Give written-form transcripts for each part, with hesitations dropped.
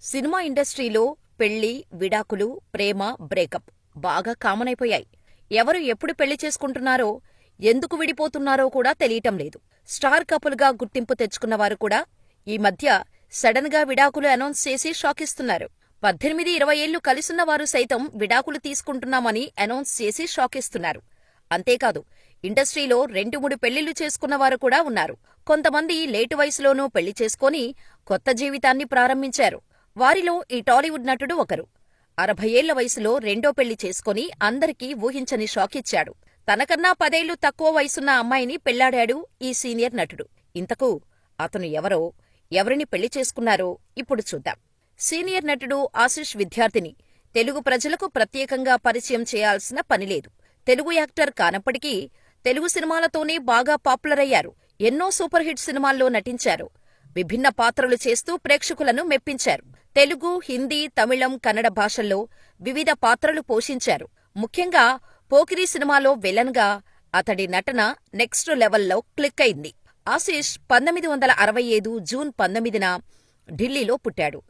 Cinema ఇండస్ట్రీలో పెళ్లి, విడాకులు, ప్రేమ, బ్రేకప్ బాగా కామన్ అయిపోయాయి. ఎవరు ఎప్పుడు పెళ్లి చేసుకుంటున్నారో, ఎందుకు విడిపోతున్నారో కూడా తెలియటం లేదు. స్టార్ కపుల్గా గుర్తింపు తెచ్చుకున్నవారు కూడా ఈ మధ్య సడన్ గా విడాకులు అనౌన్స్ చేసి షాకిస్తున్నారు. 18, 20 ఏళ్లు కలిసున్నవారు సైతం విడాకులు తీసుకుంటున్నామని అనౌన్స్ చేసి షాకిస్తున్నారు. అంతేకాదు, ఇండస్ట్రీలో 2, 3 పెళ్లిళ్లు చేసుకున్నవారు కూడా ఉన్నారు. కొంతమంది లేటు వయసులోనూ పెళ్లి చేసుకొని కొత్త జీవితాన్ని ప్రారంభించారు. వారిలో ఈ టాలీవుడ్ నటుడు ఒకరు. 60 ఏళ్ల వయసులో రెండో పెళ్లి చేసుకొని అందరికీ ఊహించని షాకిచ్చాడు. తనకన్నా 10 ఏళ్లు తక్కువ వయసున్న అమ్మాయిని పెళ్లాడాడు ఈ సీనియర్ నటుడు. ఇంతకూ అతను ఎవరో, ఎవరిని పెళ్లి చేసుకున్నారో ఇప్పుడు చూద్దాం. సీనియర్ నటుడు ఆశిష్ విద్యార్థిని. తెలుగు ప్రజలకు ప్రత్యేకంగా పరిచయం చేయాల్సిన పనిలేదు. తెలుగు యాక్టర్ కానప్పటికీ తెలుగు సినిమాలతోనే బాగా పాపులర్ అయ్యారు. ఎన్నో సూపర్ హిట్ సినిమాల్లో నటించారు. విభిన్న పాత్రలు చేస్తూ ప్రేక్షకులను మెప్పించారు. తెలుగు, హిందీ, తమిళం, కన్నడ భాషల్లో వివిధ పాత్రలు పోషించారు. ముఖ్యంగా పోకిరి సినిమాలో విలన్గా అతడి నటన నెక్స్ట్ లెవెల్లో క్లిక్ అయింది. ఆశిష్ 1965 జూన్ 19న ఢిల్లీలో పుట్టాడు.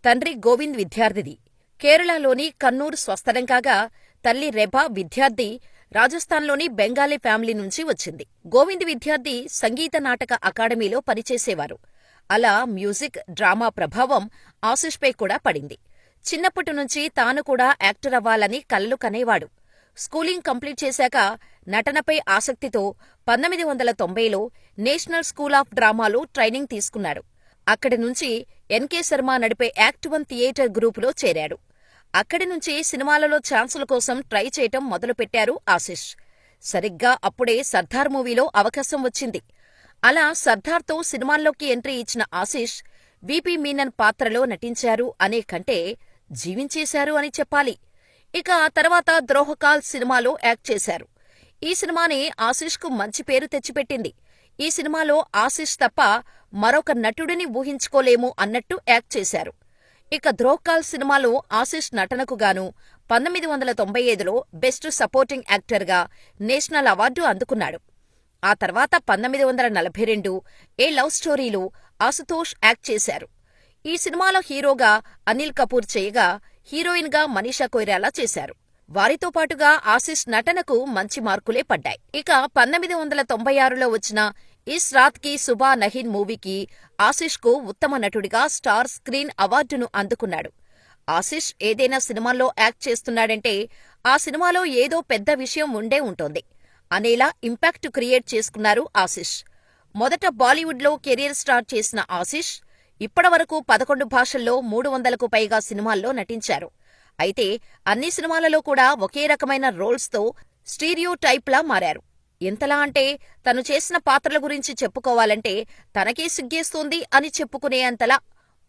తండ్రి గోవింద్ విద్యార్థిది. కేరళలోని కన్నూర్ స్వస్థలం కాగా తల్లి రెబా విద్యార్థి రాజస్థాన్లోని బెంగాలీ ఫ్యామిలీ నుంచి వచ్చింది. గోవింద్ విద్యార్థి సంగీత నాటక అకాడమీలో పనిచేసేవారు. అలా మ్యూజిక్, డ్రామా ప్రభావం ఆశిష్పై కూడా పడింది. చిన్నప్పటినుంచి తాను కూడా యాక్టర్ అవ్వాలని కలలు కనేవాడు. స్కూలింగ్ కంప్లీట్ చేశాక నటనపై ఆసక్తితో 1990లో నేషనల్ స్కూల్ ఆఫ్ డ్రామాలో ట్రైనింగ్ తీసుకున్నాడు. అక్కడి నుంచి ఎన్కే శర్మ నడిపే యాక్ట్ 1 థియేటర్ గ్రూపులో చేరాడు. అక్కడి నుంచి సినిమాలలో ఛాన్సుల కోసం ట్రై చేయటం మొదలుపెట్టారు ఆశిష్. సరిగ్గా అప్పుడే సర్దార్ మూవీలో అవకాశం వచ్చింది. అలా సర్దార్తో సినిమాల్లోకి ఎంట్రీ ఇచ్చిన ఆశిష్ విపి మీనన్ పాత్రలో నటించారు అనే కంటే జీవించేశారు అని చెప్పాలి. ఇక ఆ తర్వాత ద్రోహకాల్ సినిమాలో యాక్ట్ చేశారు. ఈ సినిమానే ఆశిష్కు మంచి పేరు తెచ్చిపెట్టింది. ఈ సినిమాలో ఆశిష్ తప్ప మరొక నటుడిని ఊహించుకోలేము అన్నట్టు యాక్ట్ చేశారు. ఇక ద్రోహకాల్ సినిమాలో ఆశిష్ నటనకు గాను 1995లో బెస్ట్ సపోర్టింగ్ యాక్టర్గా నేషనల్ అవార్డు అందుకున్నాడు. ఆ తర్వాత 1942 ఏ లవ్ స్టోరీలో ఆశుతోష్ యాక్ట్ చేశారు. ఈ సినిమాలో హీరోగా అనిల్ కపూర్ చేయగా హీరోయిన్గా మనీషా కొయిరాలా చేశారు. వారితో పాటుగా ఆశిష్ నటనకు మంచి మార్కులే పడ్డాయి. ఇక 1996లో వచ్చిన ఇస్ రాత్ కీ సుబా నహీన్ మూవీకి ఆశిష్కు ఉత్తమ నటుడిగా స్టార్ స్క్రీన్ అవార్డును అందుకున్నాడు. ఆశిష్ ఏదైనా సినిమాల్లో యాక్ట్ చేస్తున్నాడంటే ఆ సినిమాలో ఏదో పెద్ద విషయం ఉండే ఉంటుంది అనేలా ఇంపాక్ట్ క్రియేట్ చేసుకున్నారు ఆశిష్. మొదట బాలీవుడ్లో కెరీర్ స్టార్ట్ చేసిన ఆశిష్ ఇప్పటివరకు 11 భాషల్లో 300కు పైగా సినిమాల్లో నటించారు. అయితే అన్ని సినిమాలలో కూడా ఒకే రకమైన రోల్స్తో స్టీరియో టైప్లా మారారు. ఎంతలా అంటే తను చేసిన పాత్రల గురించి చెప్పుకోవాలంటే తనకే సిగ్గేస్తోంది అని చెప్పుకునే అంతలా.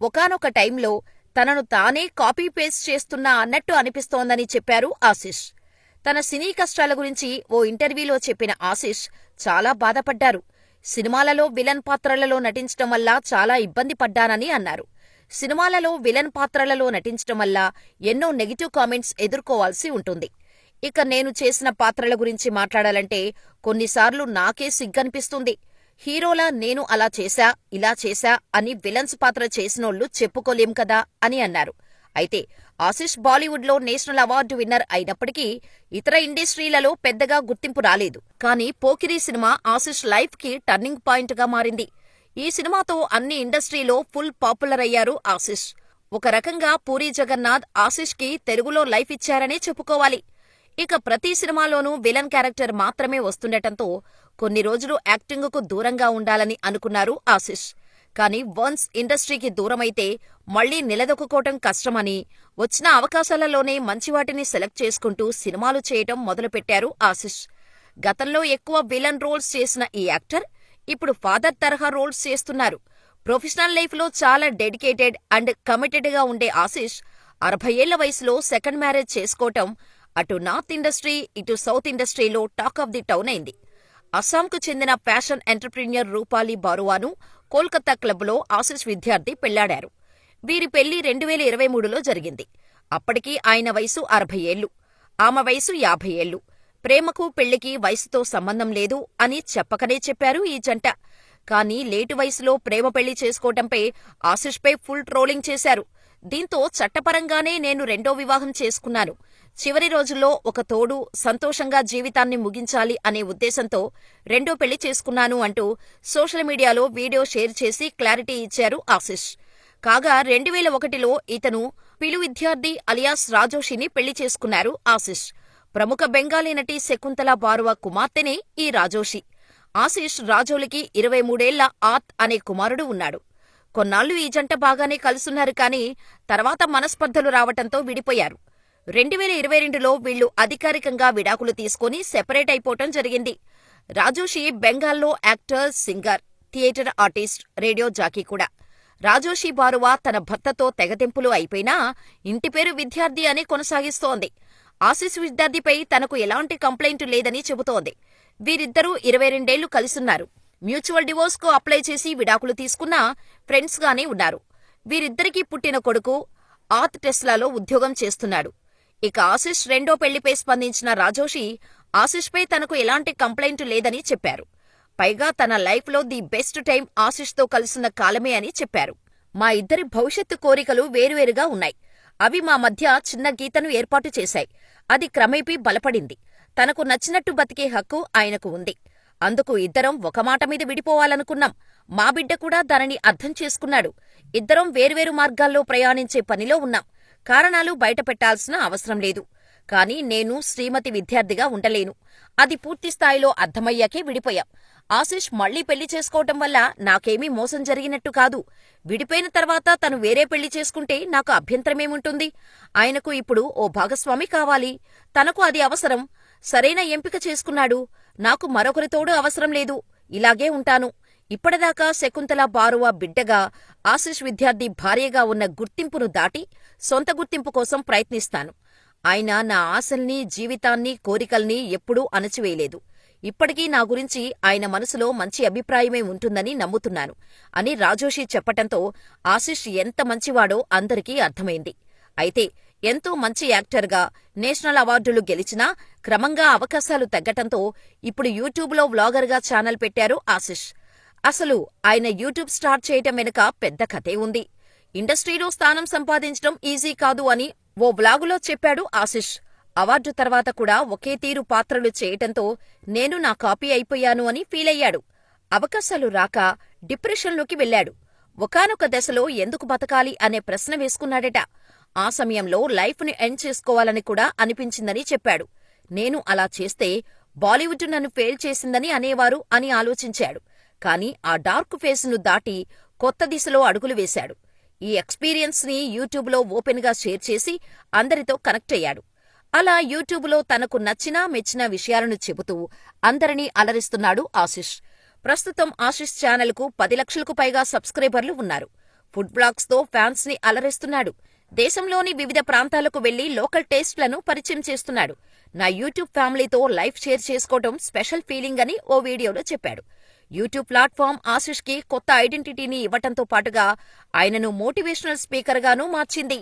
ఒకానొక టైంలో తనను తానే కాపీ పేస్ట్ చేస్తున్నా అన్నట్టు అనిపిస్తోందని చెప్పారు ఆశిష్. తన సినీ కష్టాల గురించి ఓ ఇంటర్వ్యూలో చెప్పిన ఆశిష్ చాలా బాధపడ్డారు. సినిమాలలో విలన్ పాత్రలలో నటించటం వల్ల చాలా ఇబ్బంది పడ్డానని అన్నారు. సినిమాలలో విలన్ పాత్రలలో నటించటం వల్ల ఎన్నో నెగిటివ్ కామెంట్స్ ఎదుర్కోవాల్సి ఉంటుంది. ఇక నేను చేసిన పాత్రల గురించి మాట్లాడాలంటే కొన్నిసార్లు నాకే సిగ్గనిపిస్తుంది. హీరోలా నేను అలా చేశా, ఇలా చేశా అని విలన్స్ పాత్ర చేసినోళ్లు చెప్పుకోలేం కదా అని అన్నారు. అయితే ఆశిష్ బాలీవుడ్లో నేషనల్ అవార్డు విన్నర్ అయినప్పటికీ ఇతర ఇండస్ట్రీలలో పెద్దగా గుర్తింపు రాలేదు. కానీ పోకిరి సినిమా ఆశిష్ లైఫ్కి టర్నింగ్ పాయింట్గా మారింది. ఈ సినిమాతో అన్ని ఇండస్ట్రీలో ఫుల్ పాపులర్ అయ్యారు ఆశిష్. ఒక రకంగా పూరీ జగన్నాథ్ ఆశిష్కి తెలుగులో లైఫ్ ఇచ్చారనే చెప్పుకోవాలి. ఇక ప్రతి సినిమాలోనూ విలన్ క్యారెక్టర్ మాత్రమే వస్తుండటంతో కొన్ని రోజులు యాక్టింగుకు దూరంగా ఉండాలని అనుకున్నారు ఆశిష్. కానీ వన్స్ ఇండస్ట్రీకి దూరమైతే మళ్లీ నిలదొక్కుకోవటం కష్టమని వచ్చిన అవకాశాలలోనే మంచివాటిని సెలెక్ట్ చేసుకుంటూ సినిమాలు చేయటం మొదలుపెట్టారు ఆశిష్. గతంలో ఎక్కువ విలన్ రోల్స్ చేసిన ఈ యాక్టర్ ఇప్పుడు ఫాదర్ తరహా రోల్స్ చేస్తున్నారు. ప్రొఫెషనల్ లైఫ్లో చాలా డెడికేటెడ్ అండ్ కమిటెడ్గా ఉండే ఆశిష్ 60 ఏళ్ల వయసులో సెకండ్ మ్యారేజ్ చేసుకోవటం అటు నార్త్ ఇండస్ట్రీ, ఇటు సౌత్ ఇండస్ట్రీలో టాక్ ఆఫ్ ది టౌన్ అయింది. అస్సాంకు చెందిన ఫ్యాషన్ ఎంటర్ప్రీనియర్ రూపాలి బారువాను కోల్కతా క్లబ్లో ఆశిష్ విద్యార్థి పెళ్లాడారు. వీరి పెళ్లి 2023లో జరిగింది. అప్పటికి ఆయన వయసు 60 ఏళ్లు, ఆమె వయసు 50 ఏళ్లు. ప్రేమకు పెళ్లికి వయసుతో సంబంధం లేదు అని చెప్పకనే చెప్పారు ఈ జంట. కానీ లేటు వయసులో ప్రేమ పెళ్లి చేసుకోవటంపై ఆశిష్పై ఫుల్ ట్రోలింగ్ చేశారు. దీంతో చట్టపరంగానే నేను రెండో వివాహం చేసుకున్నాను. చివరి రోజుల్లో ఒక తోడు, సంతోషంగా జీవితాన్ని ముగించాలి అనే ఉద్దేశంతో రెండో పెళ్లి చేసుకున్నాను అంటూ సోషల్ మీడియాలో వీడియో షేర్ చేసి క్లారిటీ ఇచ్చారు ఆశిష్. కాగా 2001లో ఇతను పిలు విద్యార్థి అలియాస్ రాజోషిని పెళ్లి చేసుకున్నారు ఆశిష్. ప్రముఖ బెంగాలీ నటి శకుంతల బారువా కుమార్తెనే ఈ రాజోషి. ఆశిష్ రాజోలికి 23 ఆత్ అనే కుమారుడు ఉన్నాడు. కొన్నాళ్లు ఈ జంట బాగానే కలుసున్నారు కానీ తర్వాత మనస్పర్ధలు రావటంతో విడిపోయారు. 2022లో వీళ్లు అధికారికంగా విడాకులు తీసుకుని సెపరేట్ అయిపోవటం జరిగింది. రాజోషి బెంగాల్లో actor, singer, theatre artist, radio jockey కూడా. రాజోషి బారువా తన భర్తతో తెగతెంపులు అయిపోయినా ఇంటి పేరు విద్యార్థి అనే కొనసాగిస్తోంది. ఆశిష్ విద్యార్థిపై తనకు ఎలాంటి కంప్లైంట్ లేదని చెబుతోంది. వీరిద్దరూ 22 కలిసున్నారు. మ్యూచువల్ డివోర్స్ కు అప్లై చేసి విడాకులు తీసుకున్నా ఫ్రెండ్స్ గానే ఉన్నారు. వీరిద్దరికీ పుట్టిన కొడుకు ఆత్ టెస్లాలో ఉద్యోగం చేస్తున్నాడు. ఇక ఆశిష్ రెండో పెళ్లిపై స్పందించిన రాజోషి ఆశిష్ పై తనకు ఎలాంటి కంప్లైంట్ లేదని చెప్పారు. పైగా తన లైఫ్ లో ది బెస్ట్ టైం ఆశిష్ తో కలిసిన కాలమే అని చెప్పారు. మా ఇద్దరి భవిష్యత్తు కోరికలు వేరువేరుగా ఉన్నాయి. అవి మా మధ్య చిన్న గీతను ఏర్పాటు చేశాయి. అది క్రమేపీ బలపడింది. తనకు నచ్చినట్టు బతికే హక్కు ఆయనకు ఉంది. అందుకు ఇద్దరం ఒక మాట మీద విడిపోవాలనుకున్నాం. మా బిడ్డ కూడా దానిని అర్థం చేసుకున్నాడు. ఇద్దరం వేర్వేరు మార్గాల్లో ప్రయాణించే పనిలో ఉన్నాం. కారణాలు బయటపెట్టాల్సిన అవసరం లేదు. కాని నేను శ్రీమతి విద్యార్థిగా ఉండలేను. అది పూర్తిస్థాయిలో అర్థమయ్యాకే విడిపోయాం. ఆశిష్ మళ్లీ పెళ్లి చేసుకోవటం వల్ల నాకేమీ మోసం జరిగినట్టు కాదు. విడిపోయిన తర్వాత తను వేరే పెళ్లి చేసుకుంటే నాకు అభ్యంతరమేముంటుంది? ఆయనకు ఇప్పుడు ఓ భాగస్వామి కావాలి. తనకు అది అవసరం. సరైన ఎంపిక చేసుకున్నాడు. నాకు మరొకరి తోడు అవసరం లేదు. ఇలాగే ఉంటాను. ఇప్పటిదాకా శకుంతల బారువా బిడ్డగా, ఆశిష్ విద్యార్థి భార్యగా ఉన్న గుర్తింపును దాటి సొంత గుర్తింపు కోసం ప్రయత్నిస్తాను. ఆయన నా ఆశల్ని, జీవితాన్ని, కోరికల్ని ఎప్పుడూ అణచివేయలేదు. ఇప్పటికీ నా గురించి ఆయన మనసులో మంచి అభిప్రాయమే ఉంటుందని నమ్ముతున్నాను అని రాజోషి చెప్పటంతో ఆశిష్ ఎంత మంచివాడో అందరికీ అర్థమైంది. అయితే ఎంతో మంచి యాక్టర్గా నేషనల్ అవార్డులు గెలిచినా క్రమంగా అవకాశాలు తగ్గటంతో ఇప్పుడు యూట్యూబ్లో వ్లాగర్గా ఛానల్ పెట్టారు ఆశిష్. అసలు ఆయన యూట్యూబ్ స్టార్ట్ చేయటం వెనుక పెద్ద కథే ఉంది. ఇండస్ట్రీలో స్థానం సంపాదించడం ఈజీ కాదు అని ఓ వ్లాగులో చెప్పాడు ఆశిష్. అవార్డు తర్వాత కూడా ఒకే తీరు పాత్రలు చేయటంతో నేను నా కాపీ అయిపోయాను అని ఫీలయ్యాడు. అవకాశాలు రాక డిప్రెషన్లోకి వెళ్లాడు. ఒకానొక దశలో ఎందుకు బతకాలి అనే ప్రశ్న వేసుకున్నాడట. ఆ సమయంలో లైఫ్ని ఎండ్ చేసుకోవాలని కూడా అనిపించిందని చెప్పాడు. నేను అలా చేస్తే బాలీవుడ్ నన్ను ఫెయిల్ చేసిందని అనేవారు అని ఆలోచించాడు. కాని ఆ డార్క్ ఫేజ్ను దాటి కొత్త దిశలో అడుగులు వేశాడు. ఈ ఎక్స్పీరియన్స్ ని యూట్యూబ్లో ఓపెన్ గా షేర్ చేసి అందరితో కనెక్ట్ అయ్యాడు. అలా యూట్యూబ్లో తనకు నచ్చినా మెచ్చినా విషయాలను చెబుతూ అందరినీ అలరిస్తున్నాడు ఆశిష్. ప్రస్తుతం ఆశిష్ ఛానల్కు 10 లక్షలకు పైగా సబ్స్క్రైబర్లు ఉన్నారు. ఫుడ్ బ్లాగ్స్ తో ఫ్యాన్స్ ని అలరిస్తున్నాడు. దేశంలోని వివిధ ప్రాంతాలకు వెళ్లి లోకల్ టేస్ట్లను పరిచయం చేస్తున్నాడు. నా యూట్యూబ్ ఫ్యామిలీతో లైఫ్ షేర్ చేసుకోవటం స్పెషల్ ఫీలింగ్ అని ఓ వీడియోలో చెప్పాడు. యూట్యూబ్ ప్లాట్ఫామ్ ఆశిష్ కి కొత్త ఐడెంటిటీని ఇవ్వటంతో పాటుగా ఆయనను మోటివేషనల్ స్పీకర్గానూ మార్చింది.